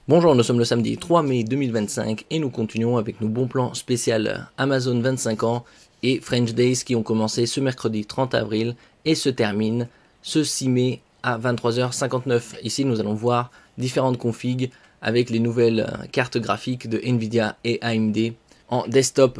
Bonjour, nous sommes le samedi 3 mai 2025 et nous continuons avec nos bons plans spécial Amazon 25 ans et French Days qui ont commencé ce mercredi 30 avril et se terminent ce 6 mai à 23h59. Ici nous allons voir différentes configs avec les nouvelles cartes graphiques de Nvidia et AMD en desktop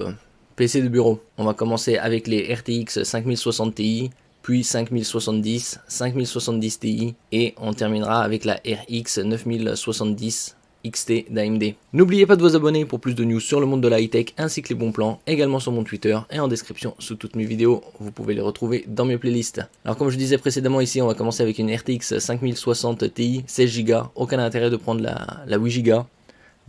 PC de bureau. On va commencer avec les RTX 5060 Ti, puis 5070, 5070 Ti et on terminera avec la RX 9070 XT d'AMD. N'oubliez pas de vous abonner pour plus de news sur le monde de la high-tech ainsi que les bons plans, également sur mon Twitter et en description sous toutes mes vidéos. Vous pouvez les retrouver dans mes playlists. Alors comme je disais précédemment ici, on va commencer avec une RTX 5060 Ti, 16Go. Aucun intérêt de prendre la 8Go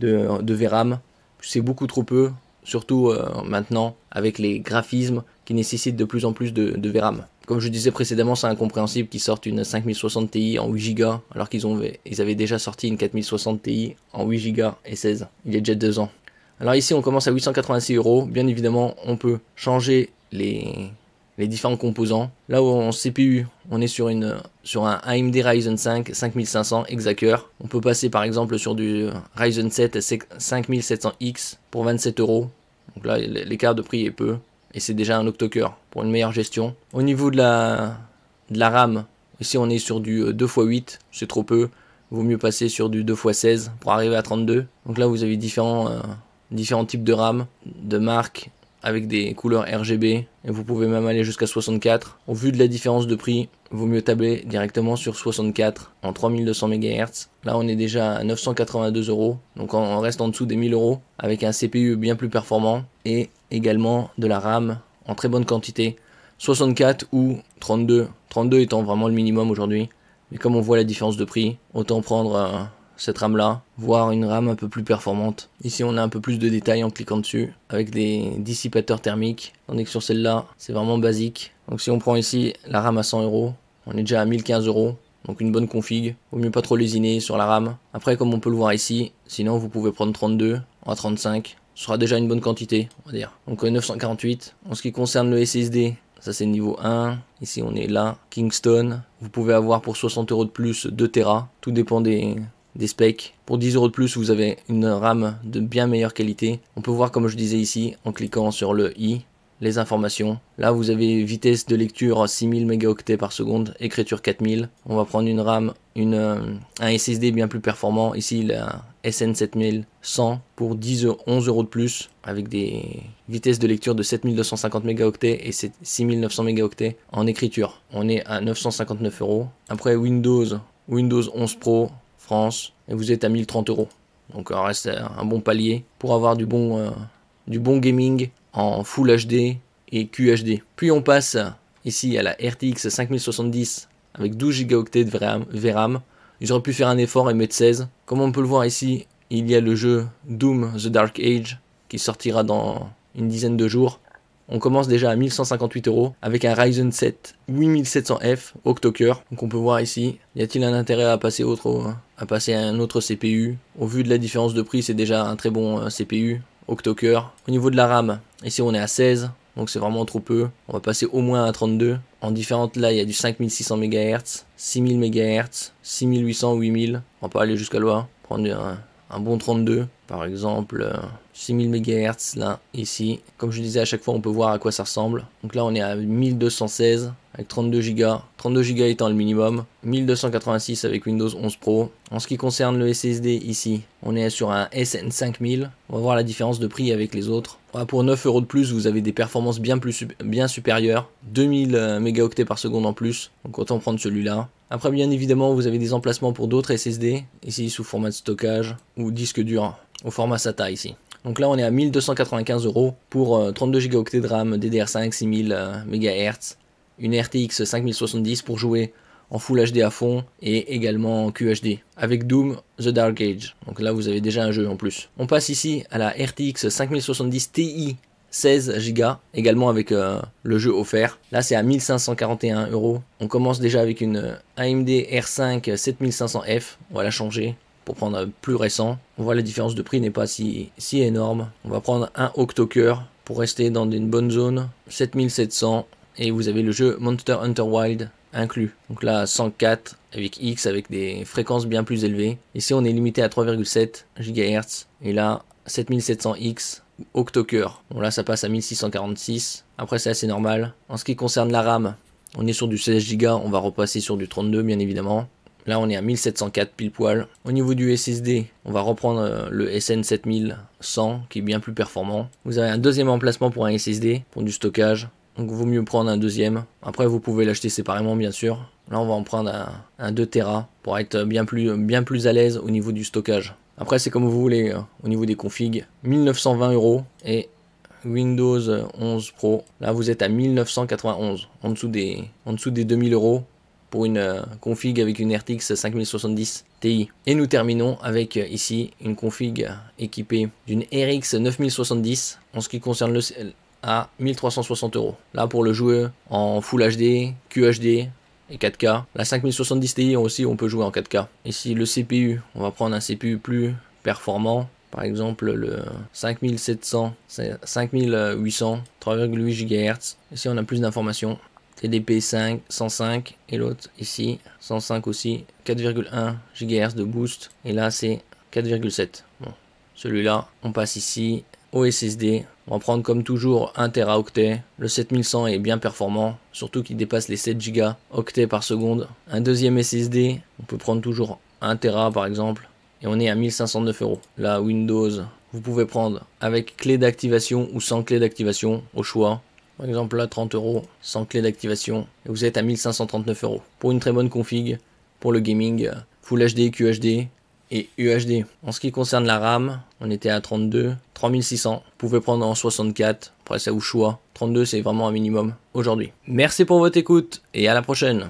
de VRAM. C'est beaucoup trop peu, surtout maintenant avec les graphismes qui nécessitent de plus en plus de VRAM. Comme je disais précédemment, c'est incompréhensible qu'ils sortent une 5060 Ti en 8Go alors qu'ils avaient déjà sorti une 4060 Ti en 8Go et 16. Il y a déjà 2 ans. Alors ici on commence à 886 €. Bien évidemment on peut changer les différents composants. Là où en CPU on est sur un AMD Ryzen 5 5500 Exacer. On peut passer par exemple sur du Ryzen 7 5700X pour 27 €. Donc là l'écart de prix est peu. Et c'est déjà un octocore pour une meilleure gestion. Au niveau de la RAM, ici on est sur du 2x8, c'est trop peu. Vaut mieux passer sur du 2x16 pour arriver à 32. Donc là vous avez différents types de RAM, de marques avec des couleurs RGB. Et vous pouvez même aller jusqu'à 64. Au vu de la différence de prix, vaut mieux tabler directement sur 64 en 3200 MHz. Là on est déjà à 982 €. Donc on reste en dessous des 1000 € avec un CPU bien plus performant. Et également de la RAM en très bonne quantité, 64 ou 32 étant vraiment le minimum aujourd'hui, mais comme on voit la différence de prix, autant prendre cette RAM là, voire une RAM un peu plus performante. Ici on a un peu plus de détails en cliquant dessus, avec des dissipateurs thermiques, tandis que sur celle-là c'est vraiment basique. Donc si on prend ici la RAM à 100 €, on est déjà à 1015 €. Donc une bonne config, vaut mieux pas trop lésiner sur la RAM. Après comme on peut le voir ici, sinon vous pouvez prendre 32 à 35. Ce sera déjà une bonne quantité, on va dire. Donc 948. En ce qui concerne le SSD, ça c'est niveau 1. Ici on est là, Kingston. Vous pouvez avoir pour 60 € de plus 2 Tera. Tout dépend des specs. Pour 10 € de plus, vous avez une RAM de bien meilleure qualité. On peut voir comme je disais ici, en cliquant sur le i, les informations. Là vous avez vitesse de lecture 6000 mégaoctets par seconde, écriture 4000. On va prendre une RAM, un SSD bien plus performant. Ici la SN7100 pour 11 € de plus avec des vitesses de lecture de 7250 mégaoctets et 6900 mégaoctets en écriture. On est à 959 €. Après Windows 11 Pro France et vous êtes à 1030 €. Donc il reste un bon palier pour avoir du bon gaming en Full HD et QHD. Puis on passe ici à la RTX 5070 avec 12 Go de VRAM. Ils auraient pu faire un effort et mettre 16. Comme on peut le voir ici, il y a le jeu Doom The Dark Age qui sortira dans une dizaine de jours. On commence déjà à 1158 € avec un Ryzen 7 8700F octocore. Donc on peut voir ici, y a-t-il un intérêt à passer à un autre CPU? Au vu de la différence de prix, c'est déjà un très bon CPU octocore. Au niveau de la RAM, ici on est à 16, donc c'est vraiment trop peu. On va passer au moins à 32. En différentes, là il y a du 5600 MHz, 6000 MHz, 6800, 8000. On va pas aller jusqu'à loin. Prendre un bon 32, par exemple 6000 MHz là, ici. Comme je disais, à chaque fois on peut voir à quoi ça ressemble. Donc là on est à 1216 avec 32 Go. 32 Go étant le minimum. 1286 avec Windows 11 Pro. En ce qui concerne le SSD ici, on est sur un SN5000. On va voir la différence de prix avec les autres. Pour 9 € de plus, vous avez des performances bien supérieures. 2000 mégaoctets par seconde en plus. Donc autant prendre celui-là. Après bien évidemment vous avez des emplacements pour d'autres SSD. Ici sous format de stockage ou disque dur au format SATA ici. Donc là on est à 1295 € pour 32 Go de RAM DDR5 6000 MHz. Une RTX 5070 pour jouer en Full HD à fond et également en QHD avec Doom The Dark Age. Donc là vous avez déjà un jeu en plus. On passe ici à la RTX 5070 Ti 16 Go, également avec le jeu offert. Là c'est à 1541 €. On commence déjà avec une AMD R5 7500F. On va la changer pour prendre plus récent. On voit la différence de prix n'est pas si énorme. On va prendre un octocore pour rester dans une bonne zone. 7700. Et vous avez le jeu Monster Hunter Wilds inclus. Donc là 104 avec X avec des fréquences bien plus élevées. Ici on est limité à 3,7 GHz et là 7700X octo-cœur. Bon là ça passe à 1646. Après c'est assez normal. En ce qui concerne la RAM, on est sur du 16 Go, on va repasser sur du 32 bien évidemment. Là on est à 1704 pile poil. Au niveau du SSD, on va reprendre le SN7100 qui est bien plus performant. Vous avez un deuxième emplacement pour un SSD, pour du stockage. Donc il vaut mieux prendre un deuxième. Après vous pouvez l'acheter séparément bien sûr. Là on va en prendre un 2 Tera pour être bien plus à l'aise au niveau du stockage. Après c'est comme vous voulez au niveau des configs. 1920 € et Windows 11 Pro. Là vous êtes à 1991, en dessous des 2000 € pour une config avec une RTX 5070 Ti. Et nous terminons avec ici une config équipée d'une RX 9070 en ce qui concerne le à 1360 €. Là pour le jouer en Full HD, QHD et 4K. La 5070 Ti aussi on peut jouer en 4K. Ici le CPU, on va prendre un CPU plus performant. Par exemple le 5700, 5800, 3,8 GHz. Ici on a plus d'informations. TDP 5, 105 et l'autre ici 105 aussi, 4,1 GHz de boost et là c'est 4,7. Bon, celui-là on passe ici au SSD. On va prendre comme toujours 1 Teraoctet. Le 7100 est bien performant, surtout qu'il dépasse les 7 Go octets par seconde. Un deuxième SSD, on peut prendre toujours 1 Tera par exemple et on est à 1509 €. Là Windows, vous pouvez prendre avec clé d'activation ou sans clé d'activation au choix. Par exemple là 30 € sans clé d'activation et vous êtes à 1539 € pour une très bonne config pour le gaming Full HD, QHD et UHD. En ce qui concerne la RAM, on était à 32, 3600. Vous pouvez prendre en 64, après c'est au choix. 32 c'est vraiment un minimum aujourd'hui. Merci pour votre écoute et à la prochaine.